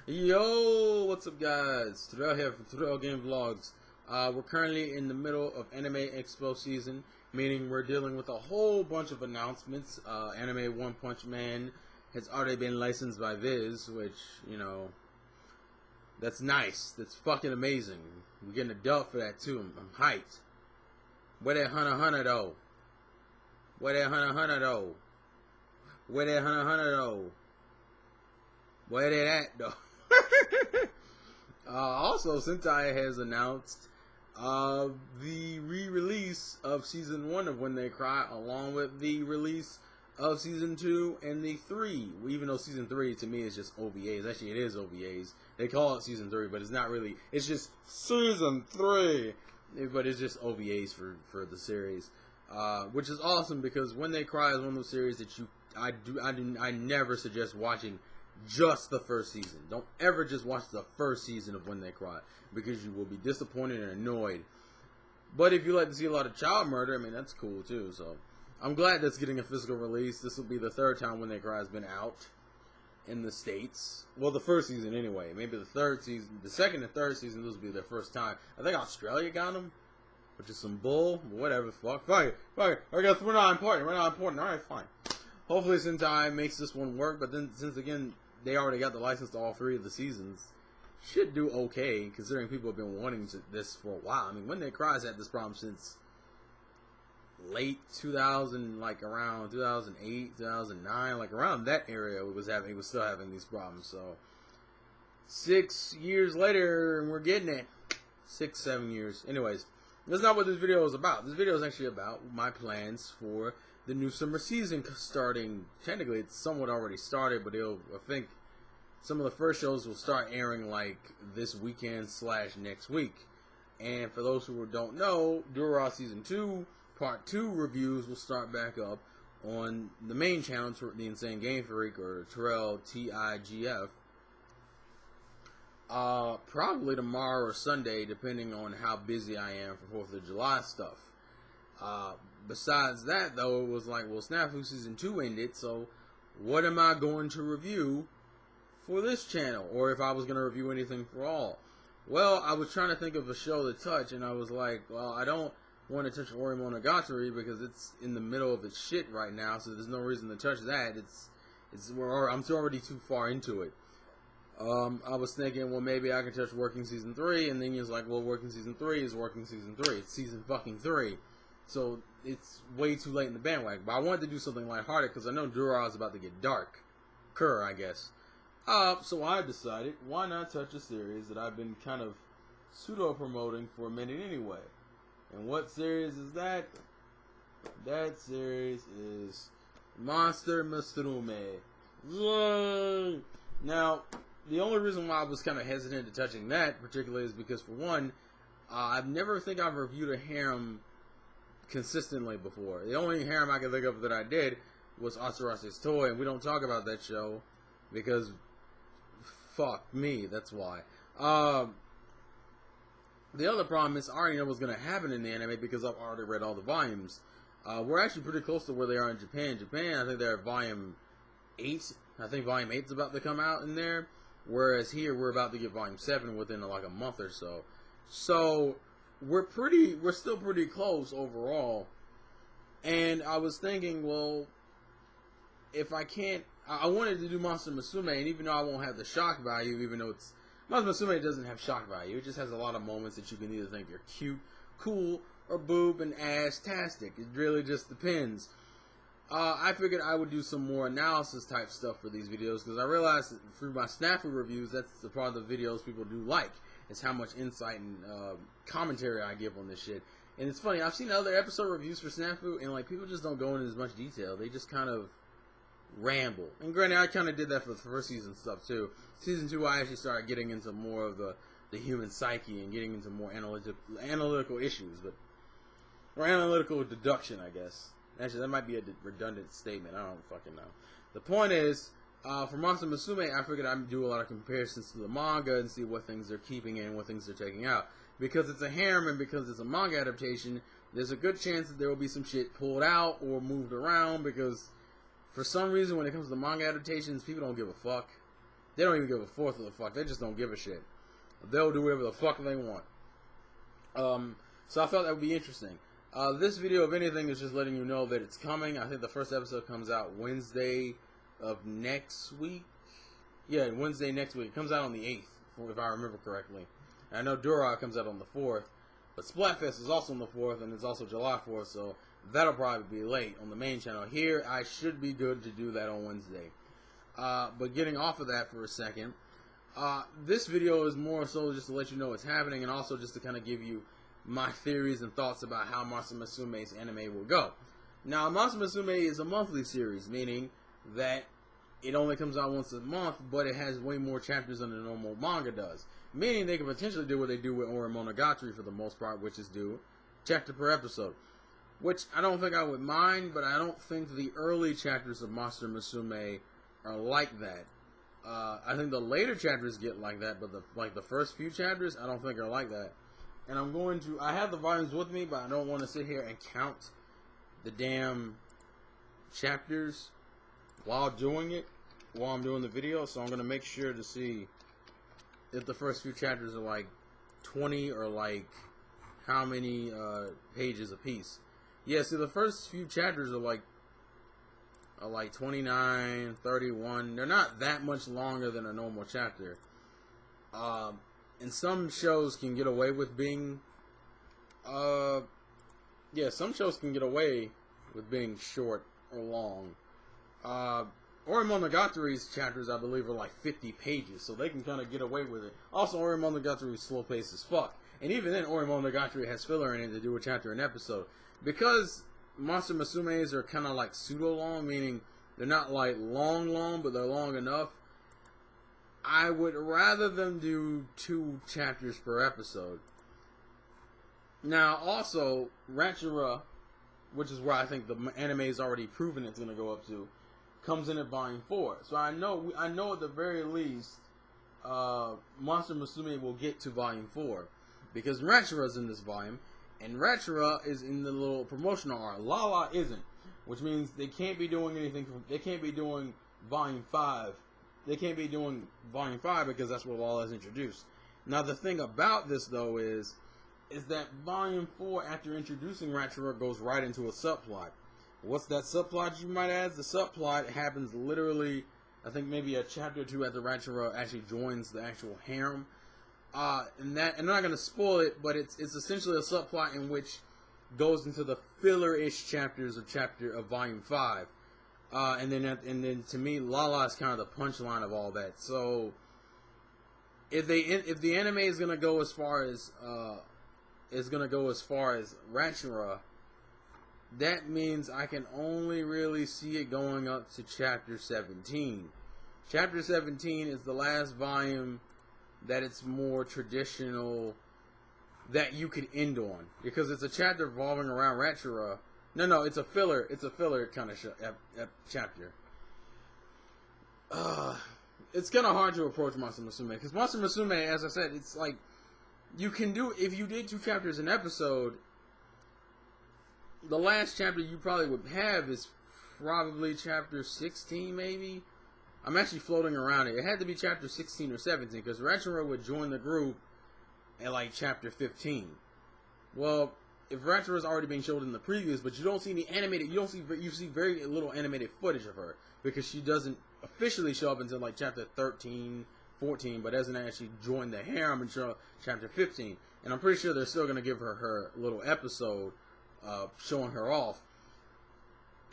Yo, what's up, guys? Terrell here from Terrell Game Vlogs. We're currently in the middle of Anime Expo season, meaning we're dealing with a whole bunch of announcements. Anime One Punch Man has already been licensed by Viz, which, you know, that's nice. That's fucking amazing. We're getting a dub for that, too. I'm hyped. Where that Hunter Hunter, though? Where that Hunter Hunter, though? Where that Hunter Hunter, though? Where they at, though? Also, Sentai has announced the re-release of Season 1 of When They Cry, along with the release of Season 2 and the 3. Even though Season 3, to me, is just OVAs. Actually, it is OVAs. They call it Season 3, but it's not really. It's just Season 3. But it's just OVAs for the series. Which is awesome, because When They Cry is one of those series that I never suggest watching just the first season. Don't ever just watch the first season of When They Cry, because you will be disappointed and annoyed. But if you like to see a lot of child murder, I mean, that's cool too. So I'm glad that's getting a physical release. This will be the third time When They Cry has been out in the States. Well, the first season anyway. Maybe the third season, the second and third season, this will be their first time. I think Australia got them, which is some bull. Whatever, fuck it. I guess we're not important. Alright, fine. Hopefully Sentai makes this one work, but then, since again, they already got the license to all 3 of the seasons, should do okay, considering people have been wanting this for a while. I mean, When They Cry's had this problem since late 2000, like around 2008, 2009, like around that area, it was still having these problems. So 6 years later, and we're getting it. 6, 7 years. Anyways, that's not what this video is about. This video is actually about my plans for the new summer season starting. Technically, it's somewhat already started, but I think some of the first shows will start airing like this weekend / next week. And for those who don't know, Dura Season 2, Part 2 reviews will start back up on the main channel, The Insane Game Freak, or Terrell TIGF. Probably tomorrow or Sunday, depending on how busy I am for 4th of July stuff. Besides that, though, it was like, well, Snafu Season 2 ended, so what am I going to review for this channel? Or if I was going to review anything for all. Well, I was trying to think of a show to touch, and I was like, well, I don't want to touch Ori Monogatari because it's in the middle of its shit right now, so there's no reason to touch that. I'm already too far into it. I was thinking, well, maybe I can touch Working Season 3, and then he was like, well, Working Season 3 is Working Season 3. It's Season fucking 3. So it's way too late in the bandwagon. But I wanted to do something lighthearted because I know Dura is about to get dark. I guess. So I decided, why not touch a series that I've been kind of pseudo-promoting for a minute anyway. And what series is that? That series is Monster Musume. Yay! Now, the only reason why I was kind of hesitant to touching that particularly is because, for one, I've reviewed a harem consistently before. The only harem I can think of that I did was Asurase's Toy, and we don't talk about that show because fuck me, that's why. The other problem is I already know what's going to happen in the anime because I've already read all the volumes. We're actually pretty close to where they are in Japan. I think they're at volume 8. I think volume 8 is about to come out in there, whereas here we're about to get volume 7 within like a month or so. So we're still pretty close overall. And I was thinking, well, if I can't, I wanted to do Monster Musume, and even though I won't have the shock value, even though Monster Musume doesn't have shock value, it just has a lot of moments that you can either think are cute, cool, or boob and ass-tastic. It really just depends. I figured I would do some more analysis type stuff for these videos, because I realized that through my Snafu reviews, that's the part of the videos people do like. It's how much insight and commentary I give on this shit. And it's funny, I've seen other episode reviews for Snafu, and like people just don't go into as much detail. They just kind of ramble. And granted, I kind of did that for the first season stuff too. Season 2, I actually started getting into more of the human psyche and getting into more analytical issues, or analytical deduction, I guess. Actually, that might be a redundant statement. I don't fucking know. The point is, for Monster Musume, I figured I'd do a lot of comparisons to the manga and see what things they're keeping in and what things they're taking out. Because it's a harem and because it's a manga adaptation, there's a good chance that there will be some shit pulled out or moved around, because for some reason when it comes to manga adaptations, people don't give a fuck. They don't even give a fourth of the fuck. They just don't give a shit. They'll do whatever the fuck they want. So I thought that would be interesting. This video, if anything, is just letting you know that it's coming. I think the first episode comes out Wednesday of next week. Yeah, Wednesday next week. It comes out on the 8th, if I remember correctly. And I know Dura comes out on the 4th. But Splatfest is also on the 4th, and it's also July 4th, so that'll probably be late on the main channel. Here, I should be good to do that on Wednesday. But getting off of that for a second, this video is more so just to let you know what's happening, and also just to kind of give you my theories and thoughts about how Musume's anime will go. Now, Musume is a monthly series, meaning that it only comes out once a month, but it has way more chapters than the normal manga does. Meaning they could potentially do what they do with Ore Monogatari for the most part, which is do chapter per episode. Which I don't think I would mind, but I don't think the early chapters of Monster Musume are like that. I think the later chapters get like that, but the first few chapters I don't think are like that. And I have the volumes with me, but I don't want to sit here and count the damn chapters while I'm doing the video, so I'm going to make sure to see if the first few chapters are like 20 or like how many pages a piece. Yeah, see, the first few chapters are like 29, 31. They're not that much longer than a normal chapter. And some shows can get away with being, some shows can get away with being short or long. Ore Monogatari's chapters, I believe, are like 50 pages, so they can kind of get away with it. Also, Ore Monogatari is slow paced as fuck. And even then, Ore Monogatari has filler in it to do a chapter an episode. Because Monster Musume's are kind of like pseudo-long, meaning they're not like long, but they're long enough. I would rather them do 2 chapters per episode. Now, also, Ratchura, which is where I think the anime is already proven it's going to go up to, comes in at volume 4. So I know at the very least, Monster Musume will get to volume 4. Because Ratchura's in this volume, and Ratchura is in the little promotional art. Lala isn't, which means they can't be doing anything. They can't be doing volume 5. They can't be doing volume 5 because that's what Lala is introduced. Now the thing about this though is that volume 4, after introducing Ratchura, goes right into a subplot. What's that subplot, you might ask? The subplot happens literally, I think maybe a chapter or 2 after Ratchura actually joins the actual harem. And I'm not going to spoil it, but it's essentially a subplot in which goes into the filler-ish chapters of volume 5. And then to me, Lala is kind of the punchline of all that. So if the anime is going to go as far as Ratchura, that means I can only really see it going up to chapter 17. Chapter 17 is the last volume that it's more traditional that you could end on, because it's a chapter revolving around Ratchura. No, it's a filler. It's a filler kind of chapter. It's kind of hard to approach Monster Musume because Monster Musume, as I said, it's like you can do if you did 2 chapters an episode. The last chapter you probably would have is probably chapter 16, maybe. I'm actually floating around it. It had to be chapter 16 or 17 because Ratchura would join the group at like chapter 15. Well, if Ratchura is already being showed in the previews, but you don't see any animated, you see very little animated footage of her because she doesn't officially show up until like chapter 13, 14, but doesn't actually join the harem until chapter 15. And I'm pretty sure they're still going to give her little episode showing her off.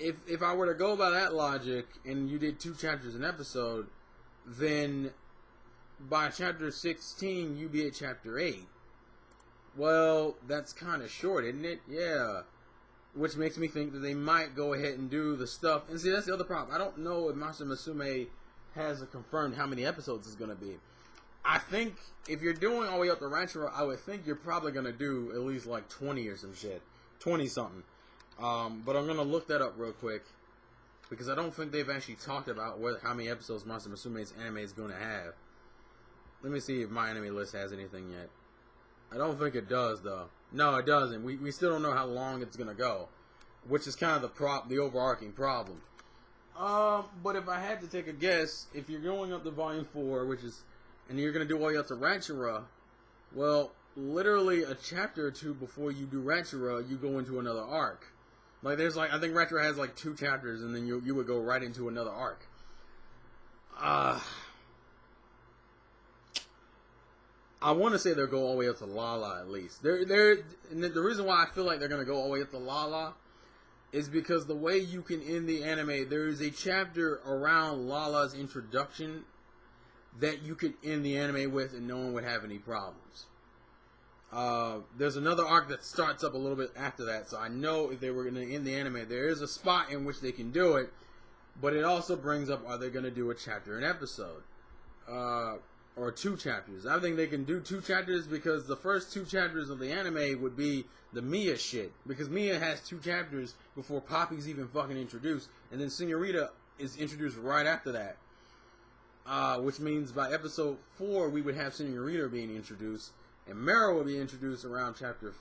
If I were to go by that logic and you did 2 chapters an episode, then by chapter 16 you'd be at chapter 8. Well, that's kind of short, isn't it? Yeah. Which makes me think that they might go ahead and do the stuff. And see, that's the other problem. I don't know if Monster Musume has confirmed how many episodes it's going to be. I think if you're doing all the way up to Ratchura, I would think you're probably going to do at least like 20 or some shit. 20-something. But I'm going to look that up real quick because I don't think they've actually talked about how many episodes Monster Musume's anime is going to have. Let me see if my anime list has anything yet. I don't think it does, though. No, it doesn't. We still don't know how long it's going to go, which is kind of the overarching problem. But if I had to take a guess, if you're going up to Volume 4, and you're going to do all the way up to Ranchera, well, literally a chapter or two before you do Ranchera, you go into another arc. Like, I think Ranchera has, 2 chapters, and then you would go right into another arc. I want to say they'll go all the way up to Lala at least. And the reason why I feel like they're going to go all the way up to Lala is because the way you can end the anime, there is a chapter around Lala's introduction that you could end the anime with and no one would have any problems. There's another arc that starts up a little bit after that, so I know if they were going to end the anime, there is a spot in which they can do it, but it also brings up, are they going to do a chapter an episode? Or 2 chapters. I think they can do 2 chapters because the first 2 chapters of the anime would be the Mia shit. Because Mia has 2 chapters before Poppy's even fucking introduced. And then Senorita is introduced right after that. Which means by episode 4, we would have Senorita being introduced. And Meryl would be introduced around chapter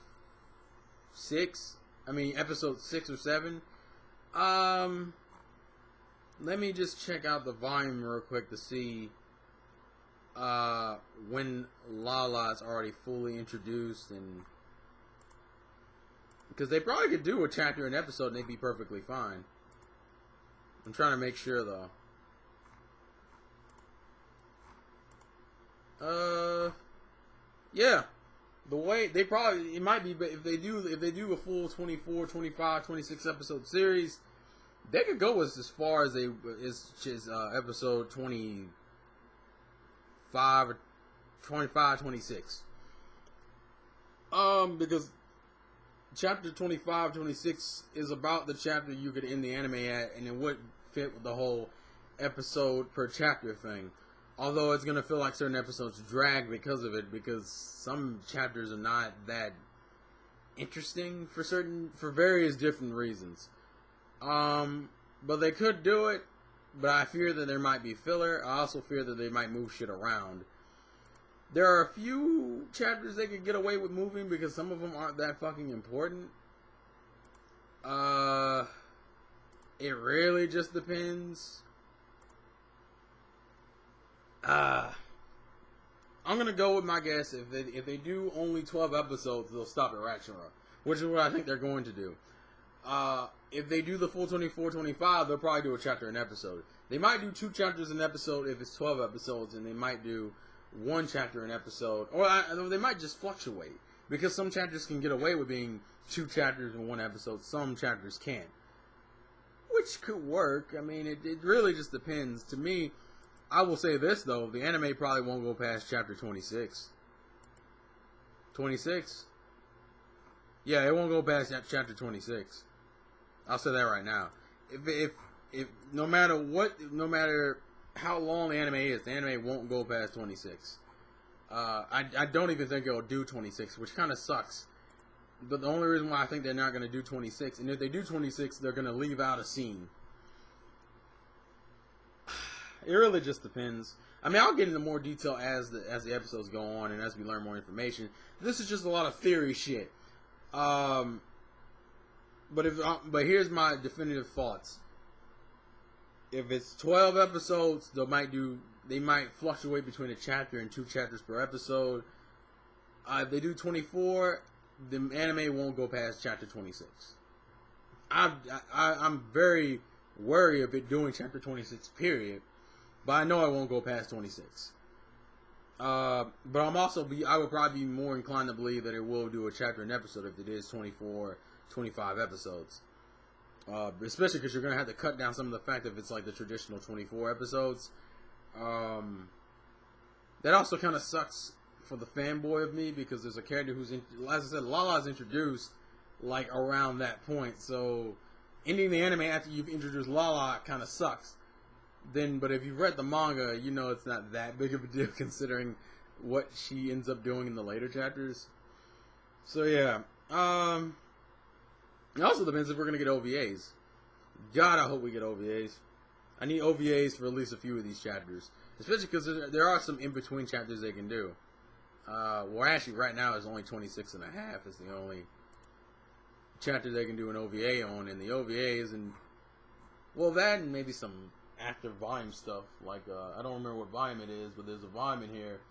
6. I mean, episode 6 or 7. Let me just check out the volume real quick to see when Lala's already fully introduced, and because they probably could do a chapter an episode and they'd be perfectly fine. I'm trying to make sure though. Yeah, the way they probably, it might be, but if they do a full 24, 25, 26 episode series, they could go as far as episode 25 or 25, 26. Because chapter 25, 26 is about the chapter you could end the anime at, and it would fit with the whole episode per chapter thing. Although it's gonna feel like certain episodes drag because of it, because some chapters are not that interesting for various different reasons. But they could do it, but I fear that there might be filler. I also fear that they might move shit around. There are a few chapters they could get away with moving because some of them aren't that fucking important. It really just depends. I'm gonna go with my guess. If they do only 12 episodes, they'll stop at Ratchet, which is what I think they're going to do. If they do the full 24, 25, they'll probably do a chapter an episode. They might do 2 chapters an episode if it's 12 episodes, and they might do 1 chapter an episode, or they might just fluctuate, because some chapters can get away with being 2 chapters in 1 episode, some chapters can't, which could work. I mean, it really just depends. To me, I will say this though, the anime probably won't go past chapter 26. 26? Yeah, it won't go past chapter 26. I'll say that right now. If no matter how long the anime is, the anime won't go past 26. I don't even think it'll do 26, which kind of sucks. But the only reason why I think they're not going to do 26, and if they do 26, they're going to leave out a scene. It really just depends. I mean, I'll get into more detail as the episodes go on and as we learn more information. This is just a lot of theory shit. But here's my definitive thoughts. If it's 12 episodes, they might fluctuate between a chapter and 2 chapters per episode. If they do 24, the anime won't go past chapter 26. I'm very wary of it doing chapter 26, period. But I know I won't go past 26. But I would probably be more inclined to believe that it will do a chapter an episode if it is 24, 25 episodes. Especially because you're going to have to cut down some of the fact if it's like the traditional 24 episodes. That also kind of sucks for the fanboy of me, because there's a character who's, as I said, Lala's introduced like around that point. So ending the anime after you've introduced Lala kind of sucks. But if you've read the manga, you know it's not that big of a deal considering what she ends up doing in the later chapters. So yeah. It also depends if we're going to get OVAs. God, I hope we get OVAs. I need OVAs for at least a few of these chapters. Especially because there are some in-between chapters they can do. Well, actually, right now it's only 26 and a half is the only chapter they can do an OVA on. And the OVA isn't... Well, that and maybe some active volume stuff. Like, I don't remember what volume it is, but there's a volume in here.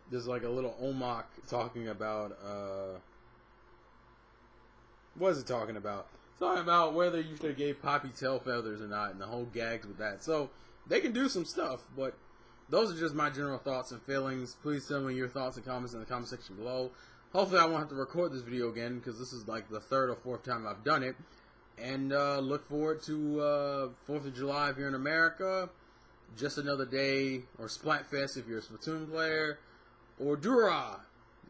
There's like a little omak talking about, what is it talking about? It's talking about whether you should have gave Poppy tail feathers or not, and the whole gags with that. So, they can do some stuff, but those are just my general thoughts and feelings. Please tell me your thoughts and comments in the comment section below. Hopefully I won't have to record this video again, because this is like the third or fourth time I've done it. And look forward to 4th of July if you're in America. Just another day, or Splatfest if you're a Splatoon player, or Dura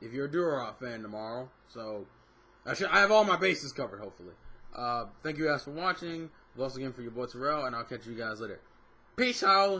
if you're a Dura fan tomorrow. So I have all my bases covered, hopefully. Thank you guys for watching. Once again for your boy Terrell, and I'll catch you guys later. Peace out.